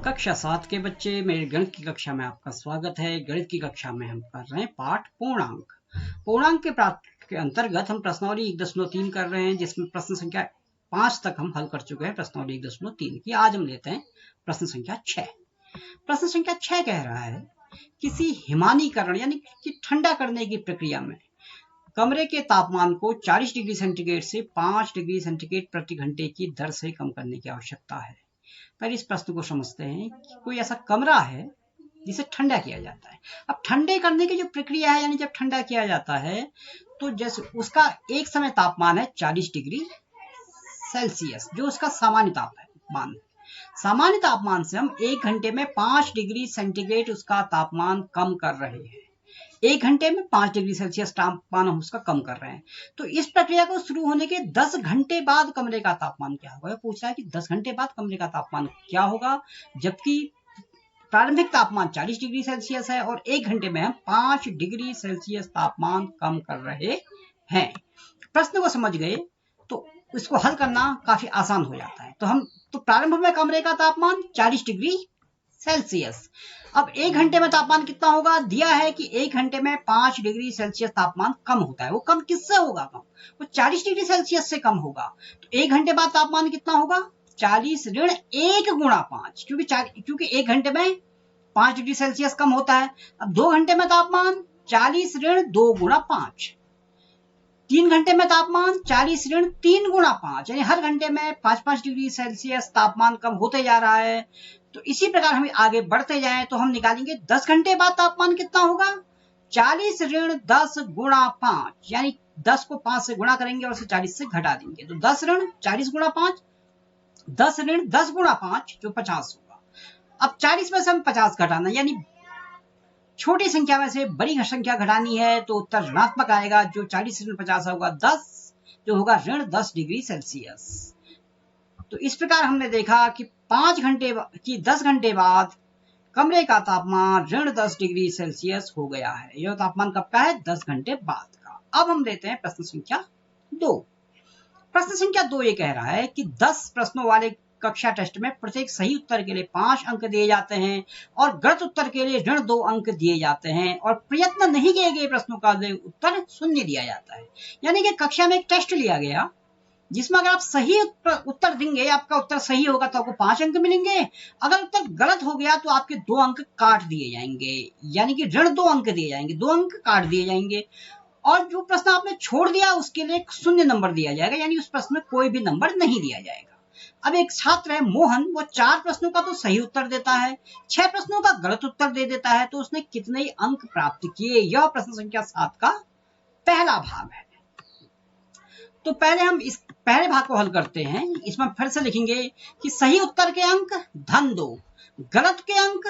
कक्षा 7 के बच्चे, मेरे गणित की कक्षा में आपका स्वागत है। गणित की कक्षा में हम कर रहे हैं पाठ पूर्णांक। पूर्णांक के पाठ के अंतर्गत हम प्रश्नावली 1.3 कर रहे हैं, जिसमें प्रश्न संख्या 5 तक हम हल कर चुके हैं प्रश्नावली 1.3 की। आज हम लेते हैं प्रश्न संख्या 6। प्रश्न संख्या 6 कह रहा है, किसी हिमानीकरण यानी कि ठंडा करने की प्रक्रिया में कमरे के तापमान को 40 डिग्री सेंटीग्रेड से 5 डिग्री सेंटीग्रेड प्रति घंटे की दर से कम करने की आवश्यकता है। पहले इस प्रश्न को समझते हैं कि कोई ऐसा कमरा है जिसे ठंडा किया जाता है। अब ठंडे करने की जो प्रक्रिया है, यानी जब ठंडा किया जाता है तो जैसे उसका एक समय तापमान है 40 डिग्री सेल्सियस, जो उसका सामान्य तापमान। सामान्य तापमान से हम 1 घंटे में 5 डिग्री सेंटीग्रेड उसका तापमान कम कर रहे हैं। 1 घंटे में 5 डिग्री सेल्सियस तापमान हम उसका कम कर रहे हैं। तो इस प्रक्रिया को शुरू होने के 10 घंटे बाद कमरे का तापमान क्या होगा? पूछ रहा है कि 10 घंटे बाद कमरे का तापमान क्या होगा, जबकि प्रारंभिक तापमान 40 डिग्री सेल्सियस है और 1 घंटे में हम 5 डिग्री सेल्सियस तापमान कम कर रहे हैं। प्रश्न को समझ गए तो इसको हल करना काफी आसान हो जाता है। तो प्रारंभ में कमरे का तापमान 40 डिग्री सेल्सियस। अब 1 घंटे में तापमान कितना होगा? दिया है कि 1 घंटे में 5 डिग्री सेल्सियस तापमान कम होता है। वो कम किससे होगा? वो 40 डिग्री सेल्सियस से कम होगा। तो 1 घंटे बाद तापमान कितना होगा? 40 ऋण 1 गुणा 5, क्योंकि 1 घंटे में 5 डिग्री सेल्सियस कम होता है। अब 2 घंटे में तापमान 40 ऋण 2 गुणा 5। 3 घंटे में तापमान 40 ऋण 3 गुणा 5, यानी हर घंटे में 5-5 डिग्री सेल्सियस तापमान कम होते जा रहा है। तो इसी प्रकार हम आगे बढ़ते जाएं तो हम निकालेंगे 10 घंटे बाद तापमान कितना होगा? 40 ऋण 10 गुणा 5, यानी 10 को 5 से गुणा करेंगे और उसे 40 से घटा देंगे। तो 10 ऋण 40 गुणा 5, 10 ऋण 10 गुणा 5, जो 50 होगा। अब 40 में से हम 50 घटाना, यानी छोटी संख्या में से बड़ी संख्या घटानी है, तो उत्तर ऋणात्मक आएगा। जो 40 ऋण 50 होगा 10, जो होगा ऋण 10 डिग्री सेल्सियस। तो इस प्रकार हमने देखा कि 10 घंटे बाद कमरे का तापमान ऋण 10 डिग्री सेल्सियस हो गया है। यह तापमान कब का है? 10 घंटे बाद का। अब हम लेते हैं प्रश्न संख्या 2। प्रश्न संख्या 2 ये कह रहा है कि 10 प्रश्नों वाले कक्षा टेस्ट में प्रत्येक सही उत्तर के लिए 5 अंक दिए जाते हैं और गलत उत्तर के लिए ऋण 2 अंक दिए जाते हैं, और प्रयत्न नहीं किए गए प्रश्नों का उत्तर 0 दिया जाता है। यानी कि कक्षा में एक टेस्ट लिया गया जिसमें अगर आप सही उत्तर देंगे, आपका उत्तर सही होगा तो आपको 5 अंक मिलेंगे। अगर उत्तर गलत हो गया तो आपके 2 अंक काट दिए जाएंगे, यानी कि ऋण 2 अंक दिए जाएंगे, 2 अंक काट दिए जाएंगे। और जो प्रश्न आपने छोड़ दिया उसके लिए 0 नंबर दिया जाएगा, यानी उस प्रश्न में कोई भी नंबर नहीं दिया जाएगा। अब एक छात्र है मोहन, वो 4 प्रश्नों का तो सही उत्तर देता है, 6 प्रश्नों का गलत उत्तर दे देता है। तो उसने कितने अंक प्राप्त किए? यह प्रश्न संख्या 7 का पहला भाग है। तो पहले हम इस पहले भाग को हल करते हैं। इसमें फिर से लिखेंगे कि सही उत्तर के अंक धन 2, गलत के अंक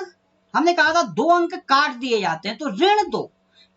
हमने कहा था 2 अंक काट दिए जाते हैं, तो ऋण 2,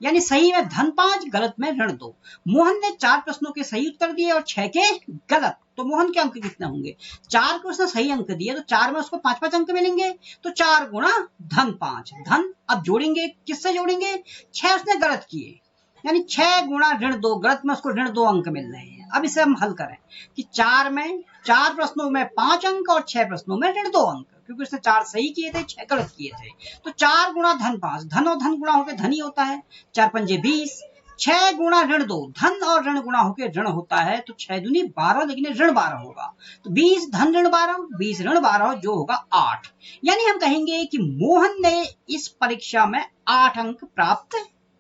यानी सही में धन 5, गलत में ऋण 2। मोहन ने 4 प्रश्नों के सही उत्तर दिए और 6 के गलत। तो मोहन के अंक कितने होंगे? 4 के उसने सही अंक दिए तो 4 में उसको 5-5 अंक मिलेंगे। तो 4 गुणा धन 5, धन अब जोड़ेंगे, किससे जोड़ेंगे? 6 उसने गलत किए, यानी 6 गुणा ऋण 2, गलत में उसको ऋण 2 अंक मिल रहे हैं। अब इसे हम हल करें कि 4 प्रश्नों में 5 अंक और 6 प्रश्नों में ऋण 2 अंक, क्योंकि उसने 4 सही किए थे, 6 गलत किए थे। तो 4 गुणा धन 5, धन और धन गुणा होकर धन ही होता है। 4 पंजे 20, 6 गुणा ऋण 2, धन और ऋण गुणा होकर ऋण होता है। तो 6 दूनी 12, लेकिन ऋण 12 होगा। तो 20 धन ऋण 12, 20 ऋण 12, जो होगा 8। यानी हम कहेंगे कि मोहन ने इस परीक्षा में 8 अंक प्राप्त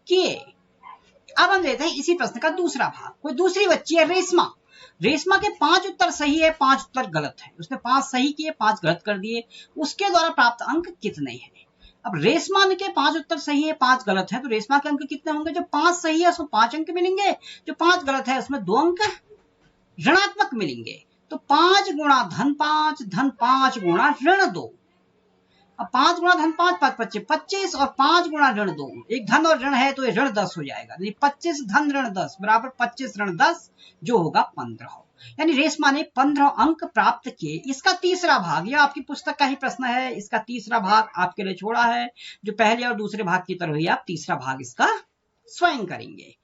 किए। अब हम लेते हैं इसी प्रश्न का दूसरा भाग। कोई दूसरी बच्ची है रेशमा, रेशमा के 5 उत्तर सही है, 5 उत्तर गलत है। उसने 5 सही किए, 5 गलत कर दिए। उसके द्वारा प्राप्त अंक कितने हैं? अब रेशमा के 5 उत्तर सही है, 5 गलत है, तो रेशमा के अंक कितने होंगे? जो 5 सही है उसमें 5 अंक मिलेंगे, जो 5 गलत है उसमें 2 अंक ऋणात्मक मिलेंगे। तो 5 गुणा धन 5, धन 5 गुणा ऋण 2। अब 5 गुणा धन 5, 5 पच्चे 25, और 5 गुणा ऋण 2, एक धन और ऋण है तो ये ऋण 10 हो जाएगा। 25 धन ऋण 10 बराबर 25 ऋण 10, जो होगा 15। यानी रेशमा ने 15 अंक प्राप्त किए। इसका तीसरा भाग, यह आपकी पुस्तक का ही प्रश्न है, इसका तीसरा भाग आपके लिए छोड़ा है। जो पहले और दूसरे भाग की तरह ही आप तीसरा भाग इसका स्वयं करेंगे।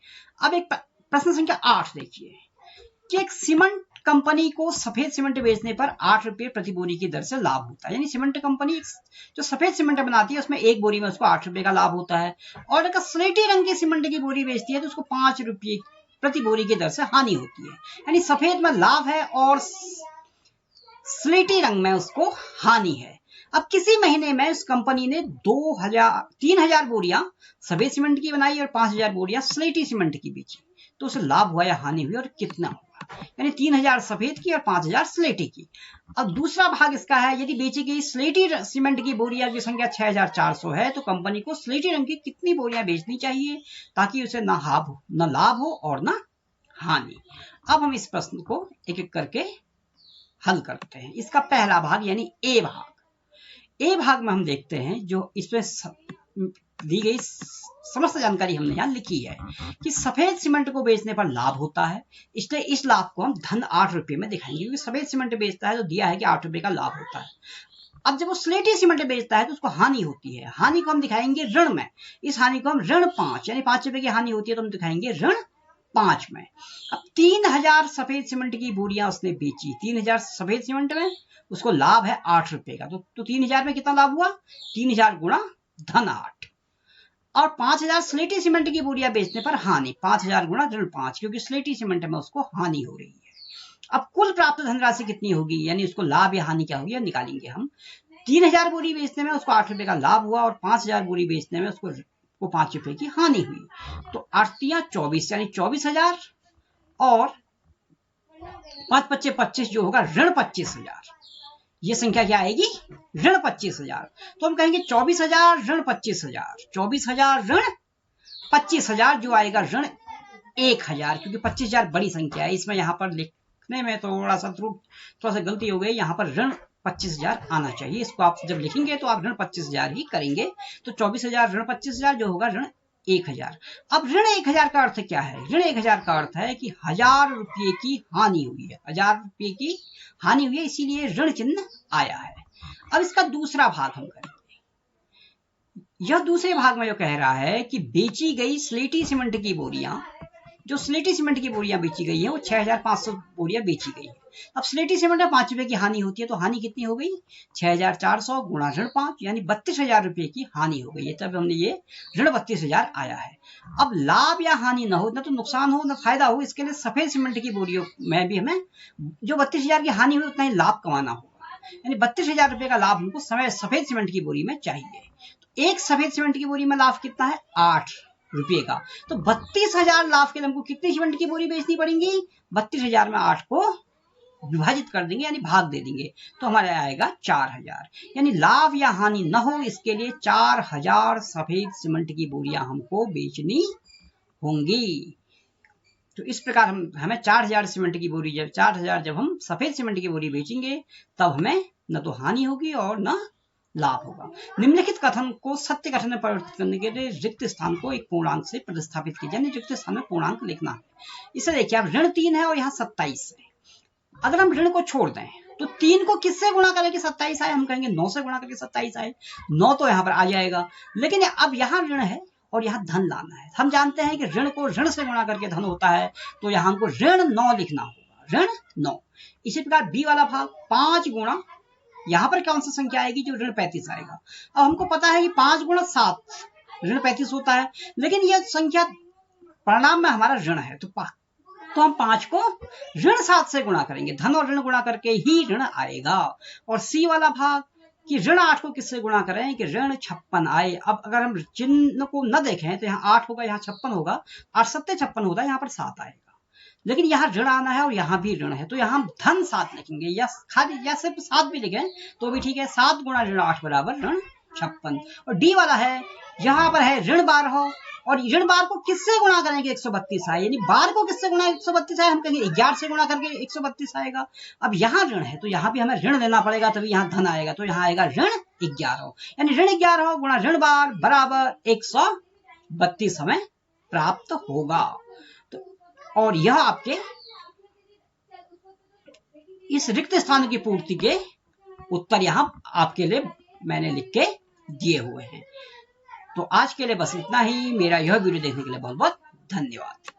अब एक प्रश्न संख्या 8 देखिए कि एक सीमेंट कंपनी को सफेद सीमेंट बेचने पर 8 रुपये प्रति बोरी की दर से लाभ होता है। यानी सीमेंट कंपनी जो सफेद सीमेंट बनाती है उसमें एक बोरी में उसको 8 रुपये का लाभ होता है, और अगर स्लेटी रंग की सीमेंट की बोरी बेचती है तो उसको 5 रुपये प्रति बोरी की दर से हानि होती है। यानी सफेद में लाभ है और स्लेटी रंग में उसको हानि है। अब किसी महीने में उस कंपनी ने 3000 बोरियां सफेद सीमेंट की बनाई और 5000 बोरियां स्लेटी सीमेंट की बेची, तो उसे लाभ हुआ या हानि हुई और कितना हुआ? यानी 3000 सफेद की और 5000 स्लेटी की। अब दूसरा भाग इसका है, यदि बेची गई स्लेटी सीमेंट की बोरियां की संख्या 6400 है तो कंपनी को स्लेटी रंग की कितनी बोरियां बेचनी चाहिए ताकि उसे न लाभ हो और न हानि। अब हम इस प्रश्न को एक एक करके हल करते हैं। इसका पहला भाग यानी ए भाग में हम देखते हैं, जो इसमें दी गई समस्त जानकारी हमने यहाँ लिखी है कि सफेद सीमेंट को बेचने पर लाभ होता है, इसलिए इस लाभ को हम धन 8 रुपये में दिखाएंगे, क्योंकि सफेद सीमेंट बेचता है तो दिया है कि 8 रुपये का लाभ होता है। अब जब वो स्लेटी सीमेंट बेचता है तो उसको हानि होती है, हानि को हम दिखाएंगे ऋण में। इस हानि को हम ऋण 5 यानी 5 रुपये की हानि होती है तो हम दिखाएंगे ऋण 5 में। अब 3000 सफेद सीमेंट की बोरियां उसने बेची, 3000 सफेद सीमेंट में उसको लाभ है 8 रुपये का, तो 3000 में कितना लाभ हुआ? 3000 गुणा धन 8। और 5000 स्लेटी सीमेंट की बोरियां बेचने पर हानि, 5000 गुणा ऋण 5, क्योंकि स्लेटी सीमेंट में उसको हानि हो रही है। अब कुल प्राप्त धनराशि कितनी होगी, यानी उसको लाभ या हानि क्या होगी निकालेंगे हम। 3000 बोरी बेचने में उसको 8 रुपये का लाभ हुआ और 5000 बोरी बेचने में उसको 5 रुपये की हानि हुई, तो 8 तिया 24 यानी 24000 और 5 पच्चे 25 जो होगा ऋण 25000। ये संख्या क्या आएगी? ऋण 25000। तो हम कहेंगे 24000 ऋण 25000, 24000 ऋण 25000 जो आएगा ऋण 1000, क्योंकि 25000 बड़ी संख्या है, इसमें यहाँ पर लिखने में थोड़ा सा गलती हो गई, यहाँ पर ऋण 25000 आना चाहिए। इसको आप जब लिखेंगे तो आप ऋण 25000 ही करेंगे, तो 24000 ऋण 25000 जो होगा ऋण 1000। अब ऋण 1000 का अर्थ क्या है? ऋण 1000 का अर्थ है कि 1000 रुपये की हानि हुई है, 1000 रुपये की हानि हुई है, इसीलिए ऋण चिन्ह आया है। अब इसका दूसरा भाग हम करेंगे। यह दूसरे भाग में जो कह रहा है कि बेची गई स्लेटी सीमेंट की बोरियां, जो स्लेटी सीमेंट की बोरियां बेची गई है वो 6500 बोरियां बेची गई है। अब स्लेटी सीमेंट में 5 रुपए की हानि होती है, तो हानि कितनी हो गई? 6400 गुणा ऋण 5 यानी 32000 रुपये की हानि हो गई है, तब हमने ये ऋण 32000 आया है। अब लाभ या हानि न हो, न तो नुकसान हो न फायदा हो, इसके लिए सफेद सीमेंट की बोरियों में भी हमें जो 32000 की हानि हुई उतना ही लाभ कमाना होगा, यानी 32000 रुपये का लाभ हमको सफेद सीमेंट की बोरी में चाहिए। तो एक सफेद सीमेंट की बोरी में लाभ कितना है? 8 रुपये का। तो 32000 लाभ के लिए हमको कितनी सीमेंट की बोरी बेचनी पड़ेगी? 32000 में 8 को विभाजित कर देंगे यानी भाग दे देंगे, तो हमारे आएगा 4000। यानी लाभ या हानि न हो इसके लिए 4000 सफेद सीमेंट की बोरियां हमको बेचनी होंगी। तो इस प्रकार हमें 4000 सीमेंट की बोरी, जब 4000 जब हम सफेद सीमेंट की बोरी बेचेंगे तब हमें न तो हानि होगी और न लाभ होगा। निम्नलिखित कथन को सत्य कथन में परिवर्तित करने के लिए रिक्त स्थान को एक पूर्णांक से प्रतिस्थापित कीजिए, यानी रिक्त स्थान में पूर्णांक लिखना है। इसे देखिए, अब ऋण 3 है और यहाँ 27 है। अगर हम ऋण को छोड़ दें तो 3 को किससे गुणा करके 27 आए? हम कहेंगे 9 से गुणा करके 27 आए, 9 तो यहाँ पर आ जाएगा। लेकिन अब यहाँ ऋण है और यहाँ धन लाना है। हम जानते हैं कि ऋण को ऋण से गुणा करके धन होता है, तो यहाँ हमको ऋण 9 लिखना होगा, ऋण 9। इसी प्रकार बी वाला भाग 5 गुणा, यहाँ पर कौन सी संख्या आएगी? जो ऋण 35 आएगा। अब हमको पता है कि 5 गुणा 7 ऋण 35 होता है, लेकिन यह संख्या परिणाम में हमारा ऋण है, तो हम 5 को ऋण 7 से गुणा करेंगे, धन और ऋण गुणा करके ही ऋण आएगा। और सी वाला भाग कि ऋण 8 को किससे गुणा करें कि ऋण 56 आए। अब अगर हम चिन्ह को न देखें तो यहाँ 8 होगा, यहाँ 56 होगा, 8 7 56 होता है, यहाँ पर 7 आएगा। लेकिन यहाँ ऋण आना है और यहाँ भी ऋण है, तो यहाँ हम धन 7 लिखेंगे, या खाली या सिर्फ 7 भी लिखें तो भी ठीक है। 7 गुणा ऋण 8 बराबर ऋण 56। और डी वाला है, यहाँ पर है ऋण 12 और ऋण 12 को किससे गुणा करेंगे? 132 आए, यानी 12 को किससे गुणा 132 आए? हम कहेंगे 11 से गुणा करके 132 आएगा। अब यहाँ ऋण है तो यहाँ भी हमें ऋण लेना पड़ेगा, तभी यहाँ धन आएगा, तो यहाँ आएगा ऋण 11, यानी ऋण 11 गुणा ऋण 12 बराबर 132 हमें प्राप्त होगा। तो और यह आपके इस रिक्त स्थान की पूर्ति के उत्तर यहाँ आपके लिए मैंने लिख के दिए हुए हैं। तो आज के लिए बस इतना ही। मेरा यह वीडियो देखने के लिए बहुत बहुत धन्यवाद।